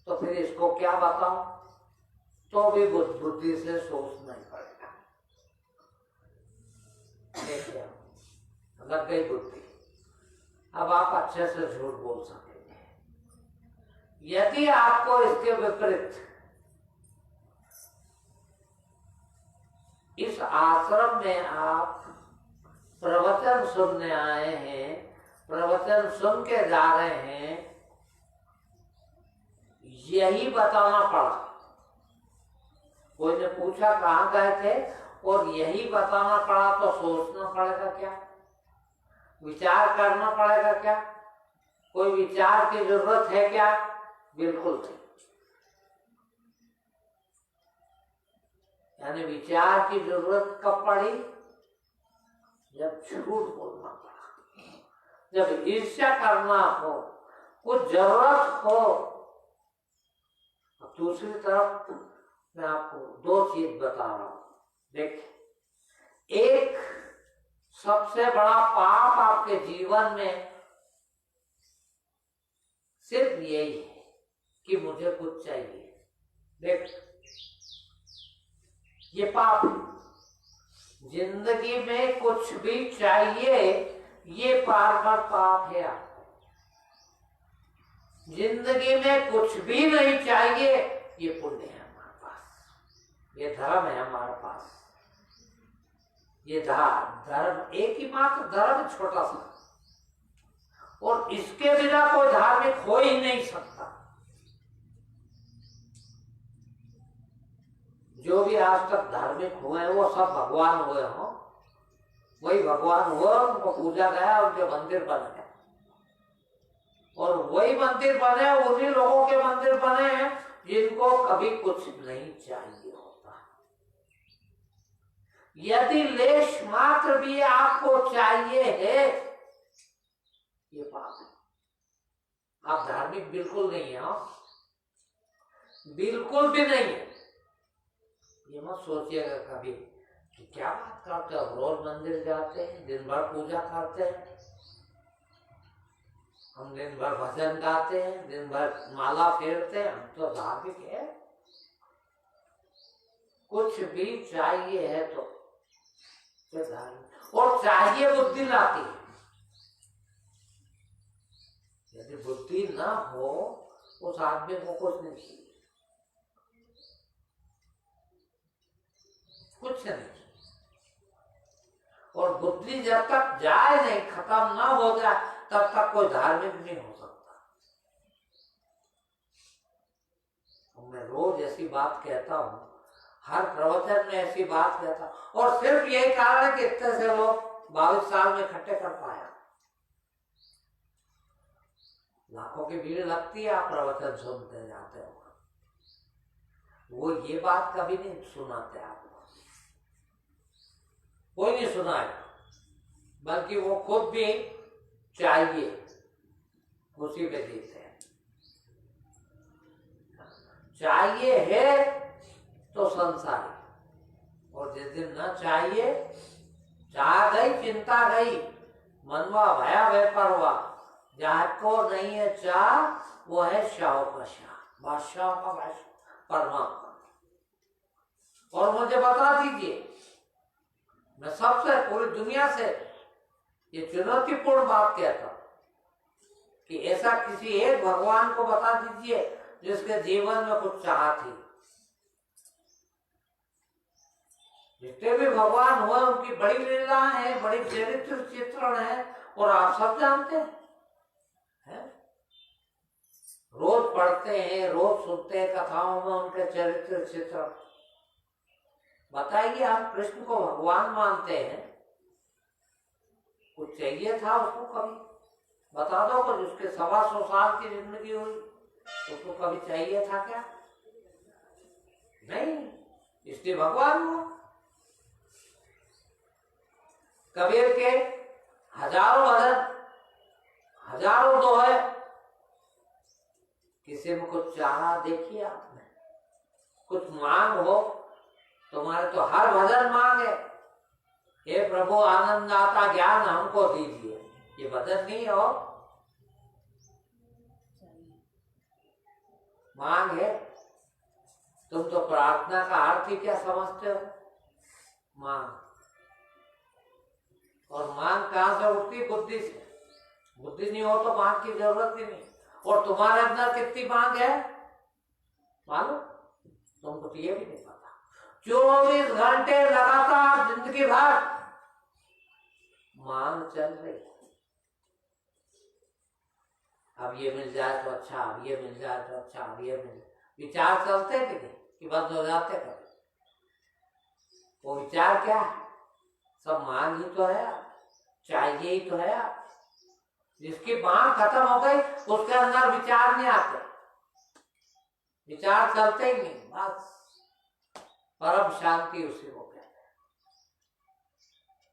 तो फिर इसको क्या बताऊं, तो भी बुद्धि से सोचना ही पड़ेगा। देखिए, लग गई बुद्धि। अब आप अच्छे से झूठ बोल सकेंगे। यदि आपको इसके विपरीत इस आश्रम में आप प्रवचन सुनने आए हैं, प्रवचन सुन के जा रहे हैं, यही बताना पड़ा, कोई ने पूछा कहाँ गए थे और यही बताना पड़ा, तो सोचना पड़ेगा क्या, विचार करना पड़ेगा क्या? कोई विचार की जरूरत है क्या? बिल्कुल नहीं। यानी विचार की जरूरत कब पड़ी? जब झूठ बोलना पड़ा, जब ईर्ष्या करना हो, कुछ जरूरत हो। दूसरी तरफ मैं आपको दो चीज बता रहा हूं। देखिए, एक सबसे बड़ा पाप आपके जीवन में सिर्फ यही है कि मुझे कुछ चाहिए। देख, ये पाप, जिंदगी में कुछ भी चाहिए, ये बार बार पाप है आपको। जिंदगी में कुछ भी नहीं चाहिए, ये पुण्य है हमारे पास। ये धर्म है हमारे पास। ये धर्म एक ही मात्र धर्म, छोटा सा, और इसके बिना कोई धार्मिक हो ही नहीं सकता। जो भी आज तक धार्मिक हुए वो सब भगवान हुए हों, वही भगवान हुआ, उनको पूजा गया, उनके मंदिर बन गए, और वही मंदिर बने, उन्हीं लोगों के मंदिर बने हैं जिनको कभी कुछ नहीं चाहिए होता। यदि लेश मात्र भी आपको चाहिए है, ये पाप है। आप धार्मिक बिल्कुल नहीं है, बिल्कुल भी नहीं है। ये मत सोचिएगा कभी कि क्या बात करते हो, रोज मंदिर जाते हैं, दिन भर पूजा करते हैं, हम दिन भर भजन गाते हैं, दिन भर माला फेरते हैं, हम तो धार्मिक है। कुछ भी चाहिए है तो धार्मिक, और चाहिए बुद्धि लाती है। यदि बुद्धि ना हो उस आदमी को कुछ नहीं चाहिए, कुछ नहीं। और बुद्धि जब तक जाए नहीं, खत्म ना हो जाए, तब तक कोई धार्मिक नहीं हो सकता। मैं रोज ऐसी बात कहता हूँ, हर प्रवचन में ऐसी बात कहता हूँ, और सिर्फ यही कारण है कि इतने से लोग 22 साल में इकट्ठे कर पाया। लाखों की भीड़ लगती है, आप प्रवचन सुनते जाते हो, वो ये बात कभी नहीं सुनाते आपको, कोई नहीं सुनाएगा, बल्कि वो खुद भी चाहिए उसी पे देते हैं। चाहिए है तो संसारी, और जिस दिन न चाहिए, चाह गई चिंता गई, मनवा भया बेपरवा, जाको नहीं है चाह वो है शाह का शाह, बादशाह का बादशाह, परमात्मा। और मुझे बता दीजिए, मैं सबसे पूरी दुनिया से ये चुनौतीपूर्ण बात कहता हूं कि ऐसा किसी एक भगवान को बता दीजिए जिसके जीवन में कुछ चाह थी। जितने भी भगवान हुए उनकी बड़ी लीलाएं हैं, बड़ी चरित्र चित्रण है, और आप सब जानते हैं, रोज पढ़ते हैं, रोज सुनते हैं कथाओं में उनके चरित्र चित्रण। बताइए, हम कृष्ण को भगवान मानते हैं, कुछ चाहिए था उसको कभी? बता दो, कुछ उसके 125 साल की जिंदगी हुई, उसको कभी चाहिए था क्या? नहीं, इसलिए भगवान हुआ। कबीर के हजारों भजन, हजारों दोहे, किसी में कुछ चाहा देखिए आपने? कुछ मांग हो, तुम्हारे तो हर भजन मांगे, हे प्रभु आनंद आता ज्ञान हमको दीजिए, ये भजन नहीं हो, मांग है। तुम तो प्रार्थना का अर्थ ही क्या समझते हो? मांग। और मांग कहां से उठती? बुद्धि से। बुद्धि नहीं हो तो मांग की जरूरत ही नहीं। और तुम्हारे अंदर कितनी मांग है मालूम? तुमको तो ये भी नहीं पता। 24 घंटे लगातार जिंदगी भर मांग चल रही। अब ये मिल जाए तो अच्छा, अब ये मिल जाए तो अच्छा, अब ये मिल जाए। विचार चलते कि नहीं, कि बंद हो जाते कभी? वो विचार क्या है? सब मांग ही तो है, चाहिए ही तो है। जिसकी मांग खत्म हो गई उसके अंदर विचार नहीं आते, विचार चलते ही नहीं, बस परम शांति उसी को कहते हैं।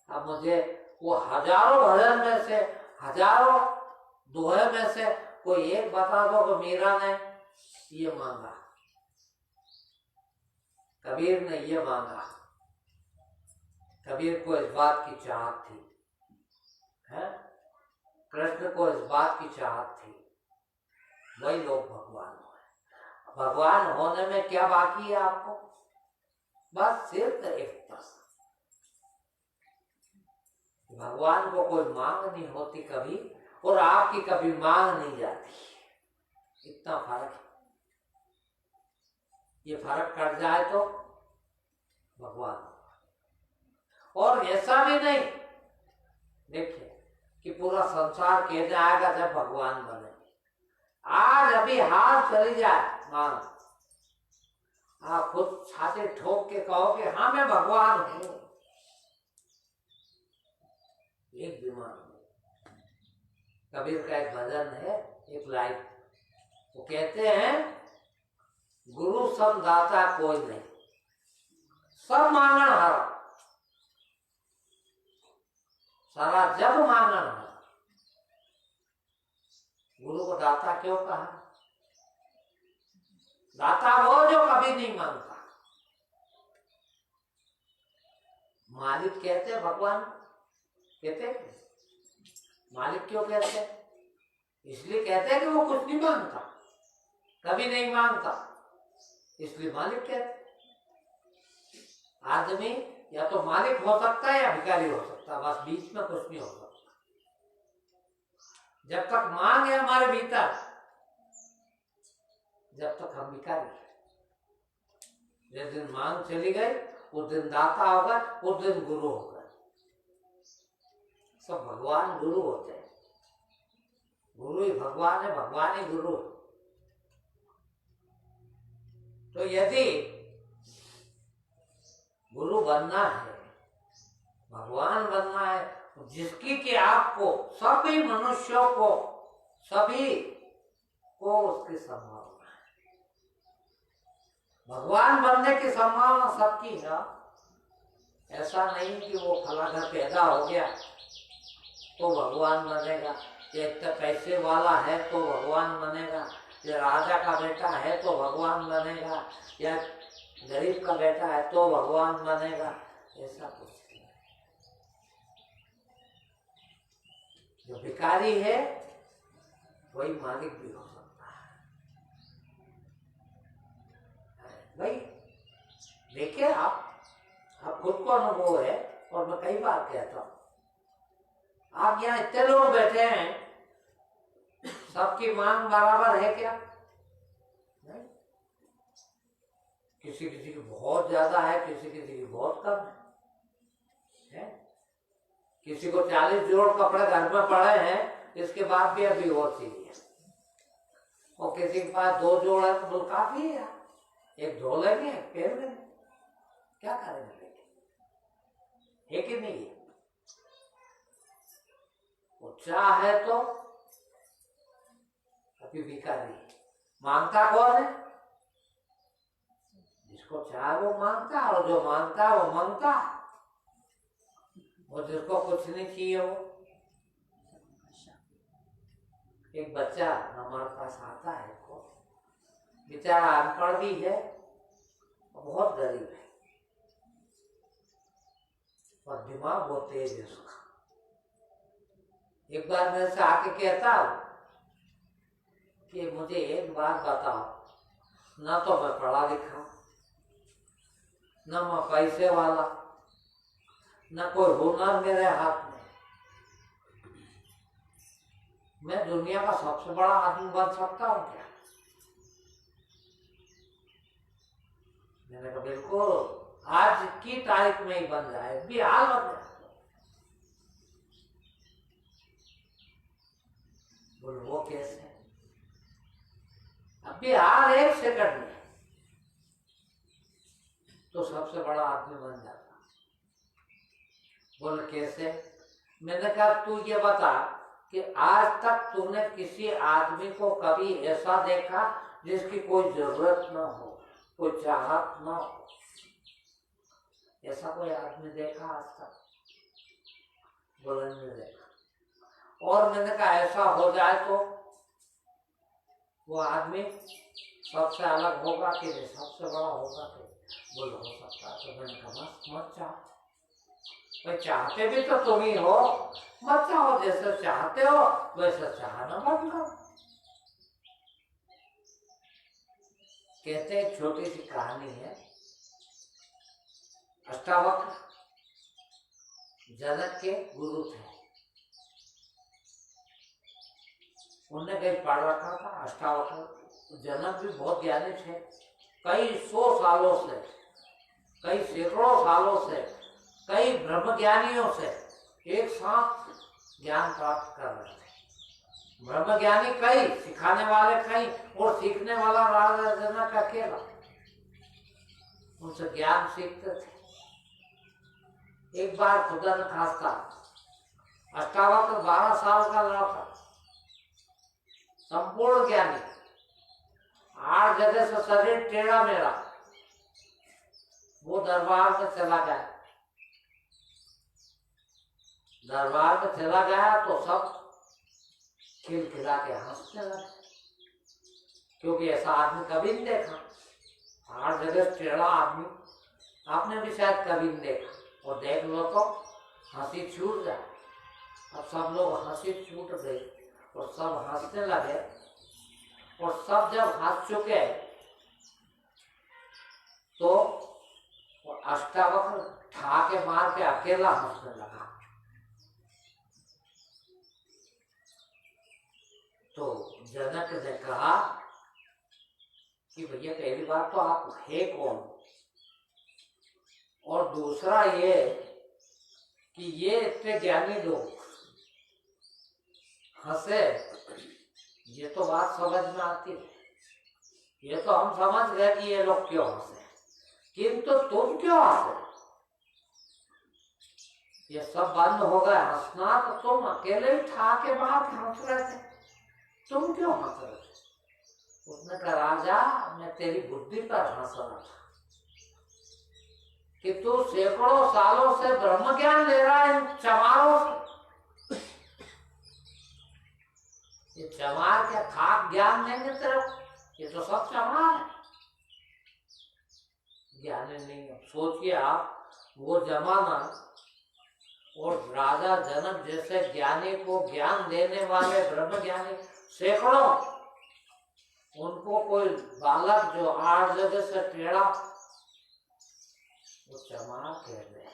अब मुझे वो हजारों भजन में से, हजारों दोहे में से कोई एक बता दो कि मीरा ने ये मांगा, कबीर ने ये मांगा। कबीर को इस बात की चाहत थी, है? कृष्ण को इस बात की चाहत थी, वही लोग भगवान हुए। भगवान होने में क्या बाकी है आपको? बस सिर्फ एक बस। भगवान को कोई मांग नहीं होती कभी, और आपकी कभी मांग नहीं जाती। इतना फर्क है। ये फर्क कट जाए तो भगवान। और ऐसा भी नहीं देखिए कि पूरा संसार कह जाएगा जब भगवान बने। आज अभी हाथ चली जाए मानो, आप खुद छाते ठोक के कहो कि हाँ मैं भगवान हूं, एक बीमार। कबीर का एक भजन है, एक लाइन, वो कहते हैं गुरु सब दाता कोई नहीं, सब मांगण हारा, सारा जग मांगण हारा। गुरु को दाता क्यों कहा? दाता वो जो कभी नहीं मांगता। मालिक कहते भगवान, कहते मालिक क्यों कहते? इसलिए कहते हैं कि वो कुछ नहीं मांगता, कभी नहीं मांगता, इसलिए मालिक कहते। आदमी या तो मालिक हो सकता है या भिखारी हो सकता है, बस बीच में कुछ नहीं हो सकता। जब तक मांग है हमारे भीतर, जब तक हम भिखारी हैं। जिस दिन मांग चली गई उस दिन दाता होगा, उस दिन गुरु होगा। सब भगवान गुरु होते हैं, गुरु ही भगवान है, भगवान ही गुरु है। तो यदि गुरु बनना है, भगवान बनना है, जिसकी कि आपको सभी मनुष्यों को, सभी को उसकी संभावना है। भगवान बनने की संभावना सबकी है। ऐसा नहीं कि वो फला घर पैदा हो गया तो भगवान बनेगा, या इतना पैसे वाला है तो भगवान बनेगा, या राजा का बेटा है तो भगवान बनेगा, या गरीब का बेटा है तो भगवान बनेगा। ऐसा कुछ नहीं। जो भिखारी है वही मालिक भी हो सकता है। भाई देखिए, आप खुद को अनुभव है, और मैं कई बार कहता हूं, आप यहाँ इतने लोग बैठे हैं, सबकी मांग बराबर है क्या? नहीं। किसी किसी की बहुत ज्यादा है, किसी किसी की बहुत कम है। किसी को 40 जोड़ कपड़े घर में पड़े हैं, इसके बाद भी अभी और चाहिए, और किसी के पास 2 जोड़ है तो काफी है, एक धो लेंगे, एक पहन लेंगे, क्या करेंगे? है कि नहीं? वो चाहे तो अभी भिखारी, मांगता कौन है? जिसको चाहे वो मांगता, और जो मांगता है वो मांगता, और जिसको कुछ नहीं चाहिए वो। एक बच्चा हमारे पास आता है, बेचारा अनपढ़ भी है और बहुत गरीब है, और दिमाग बहुत तेज है उसका। एक बार मेरे से आके कहता कि मुझे एक बात बताओ, ना तो मैं पढ़ा लिखा, ना मैं पैसे वाला, ना कोई हुनर मेरे हाथ में, मैं दुनिया का सबसे बड़ा आदमी बन सकता हूँ क्या? मैंने कहा बिल्कुल, आज की तारीख में ही बन जाए, भी हाल बन जाए। बोलो वो कैसे? अभी हाल 1 सेकंड में तो सबसे बड़ा आदमी बन जाता। बोल कैसे? मैंने कहा तू ये बता कि आज तक तूने किसी आदमी को कभी ऐसा देखा जिसकी कोई जरूरत ना हो, कोई चाहत ना हो? ऐसा कोई आदमी देखा आज तक? बोले नहीं देखा। और मैंने कहा ऐसा हो जाए तो वो आदमी सबसे अलग होगा कि नहीं, सबसे बड़ा होगा कि? बोल हो सकता है। तो मैंने कहा मत चाहो भाई, चाहते भी तो तुम ही हो, मत चाहो, जैसे चाहते हो वैसे चाहना बंद करो। कहते एक छोटी सी कहानी है। अष्टावक्र जनक के गुरु थे, उन्हें कहीं पढ़ रखा था। अष्टावक्र जनक भी बहुत ज्ञानी थे, कई 100 सालों से कई सैकड़ों सालों से कई ब्रह्मज्ञानियों से एक साथ ज्ञान प्राप्त कर रहे थे। ब्रह्मज्ञानी कई, सिखाने वाले कई, और सीखने वाला राजा जनक अकेला। उनसे ज्ञान सीखते थे। एक बार खुदा न खास्ता अष्टावक्र 12 साल का लड़का, संपूर्ण ज्ञानी, 8 जगह से शरीर टेढ़ा मेढ़ा, वो दरबार में चला गया। दरबार में चला गया तो सब खिलखिला के हंसने लगे, क्योंकि ऐसा आदमी कभी नहीं देखा। 8 जगह टेढ़ा आदमी आपने भी शायद कभी नहीं देखा, और देख लो तो हंसी छूट जाए। अब सब लोग हंसी छूट गई और सब हंसने लगे, और सब जब हंस चुके तो अष्टावक्र ठाके मार के अकेला हंसने लगा। तो जनक ने कहा कि भैया पहली बात तो आप है कौन, और दूसरा ये कि ये इतने ज्ञानी लोग हंसे, ये तो बात समझ में आती है। ये तो हम समझ गए कि ये लोग क्यों हंसे, किंतु तुम क्यों हंसे? ये सब बंद हो गया हंसना, तो तुम अकेले ही ठाके बात हंस रहे थे, तुम क्यों हंस रहे थे? उसने कहा राजा, मैं तेरी बुद्धि पर हंस रहा था कि तू सैकड़ों सालों से ब्रह्म ज्ञान ले रहा है इन चमारों से। ये चमार क्या खाक ज्ञान देंगे तेरे को? ये तो सब चमार है, ज्ञान नहीं है। सोचिए आप, वो जमाना और राजा जनक जैसे ज्ञानी को ज्ञान देने वाले ब्रह्म ज्ञानी सैकड़ों, उनको कोई बालक जो 8 जगह से टेढ़ा, वो चमार कह रहे हैं।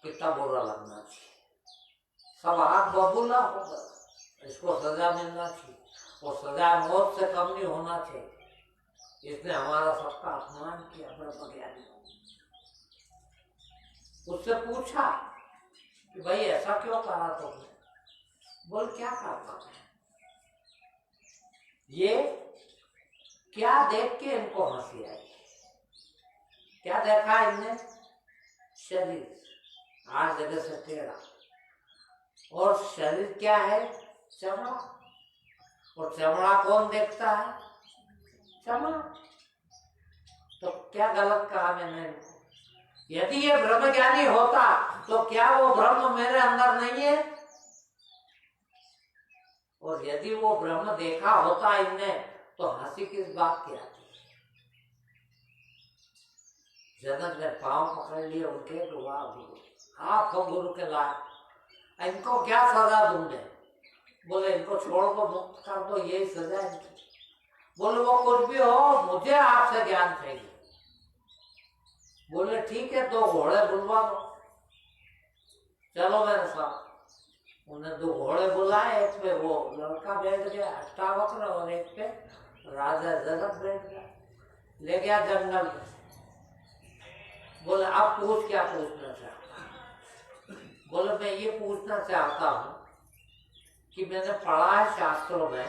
कितना बुरा लगना चाहिए। सब हाथ बबूला होगा, इसको सजा मिलना चाहिए, और सजा मौत से कम नहीं होना चाहिए। इसने हमारा सबका अपमान किया ब्रह्म ज्ञानी। उससे पूछा कि भाई ऐसा क्यों कहा तुमने? बोल क्या करता है? ये क्या देख के इनको हंसी आई? क्या देखा इनने? शरीर 8 जगह से टेढ़ा, और शरीर क्या है? चमड़ा। और चमड़ा कौन देखता है? चमड़ा। तो क्या गलत कहा मैंने इनको? यदि ये ब्रह्म ज्ञानी होता तो क्या वो ब्रह्म मेरे अंदर नहीं है? और यदि वो ब्रह्म देखा होता इनने, तो हंसी किस बात की आती? जनक ने पांव पकड़ लिए उनके, तो वाह गुरु, आप हो गुरु के लायक, इनको क्या सजा दूंगे? बोले इनको छोड़ दो, मुक्त कर दो, यही सजा इनकी। बोले वो कुछ भी हो, मुझे आपसे ज्ञान चाहिए। बोले ठीक है, 2 घोड़े बुलवा दो, चलो मेरे साथ। उन्हें 2 घोड़े बुलाए, एक पे वो लड़का बैठ गया अष्टावक्र, और एक पे राजा जनक बैठ गया। ले गया जंगल में। बोले अब पूछ, क्या पूछना चाहता? बोले मैं ये पूछना चाहता हूँ कि मैंने पढ़ा है शास्त्रों में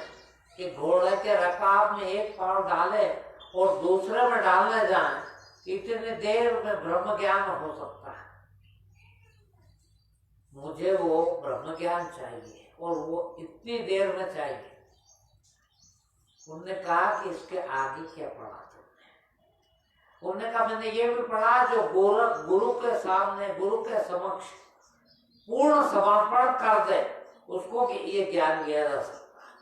कि घोड़े के रकाब में एक पांव डाले और दूसरे में डालने जाए, इतने देर में ब्रह्म ज्ञान हो सकता है। मुझे वो ब्रह्म ज्ञान चाहिए, और वो इतनी देर में चाहिए। उन्होंने कहा कि इसके आगे क्या पढ़ा तुमने? उन्होंने कहा मैंने ये भी पढ़ा, जो गुरु के सामने, गुरु के समक्ष पूर्ण समर्पण कर दे, उसको कि ये ज्ञान लिया जा सकता है।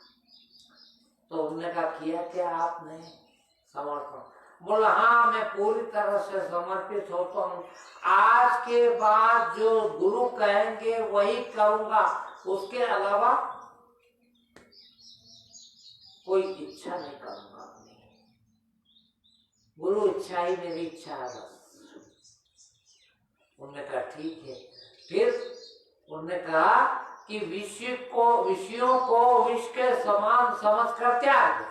तो उन्होंने कहा किया क्या आपने समर्पण? बोला हाँ, मैं पूरी तरह से समर्पित होता हूँ। आज के बाद जो गुरु कहेंगे वही करूंगा, उसके अलावा कोई इच्छा नहीं करूंगा अपनी। गुरु इच्छा ही मेरी इच्छा है बस। उन्होंने कहा ठीक है। फिर उन्होंने कहा कि विषयों को विष के समान समझ कर त्याग।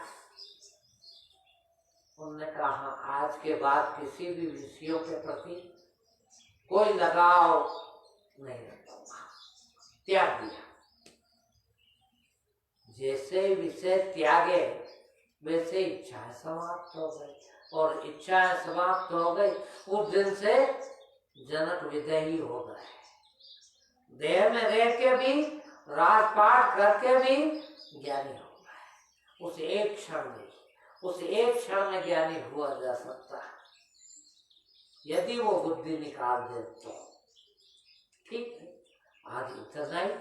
उन्होंने कहा हाँ, आज के बाद किसी भी विषयों के प्रति कोई लगाव नहीं रखूंगा, त्याग दिया। जैसे विषय त्यागे वैसे इच्छाएं समाप्त हो गई, और इच्छाएं समाप्त हो गई उस दिन से जनक विदेही हो गए। देह में रह के भी, राजपाट करके भी ज्ञानी हो गए। उस एक क्षण में ज्ञानी हुआ जा सकता है, यदि वो बुद्धि निकाल दे तो। ठीक है, आज इतना ही।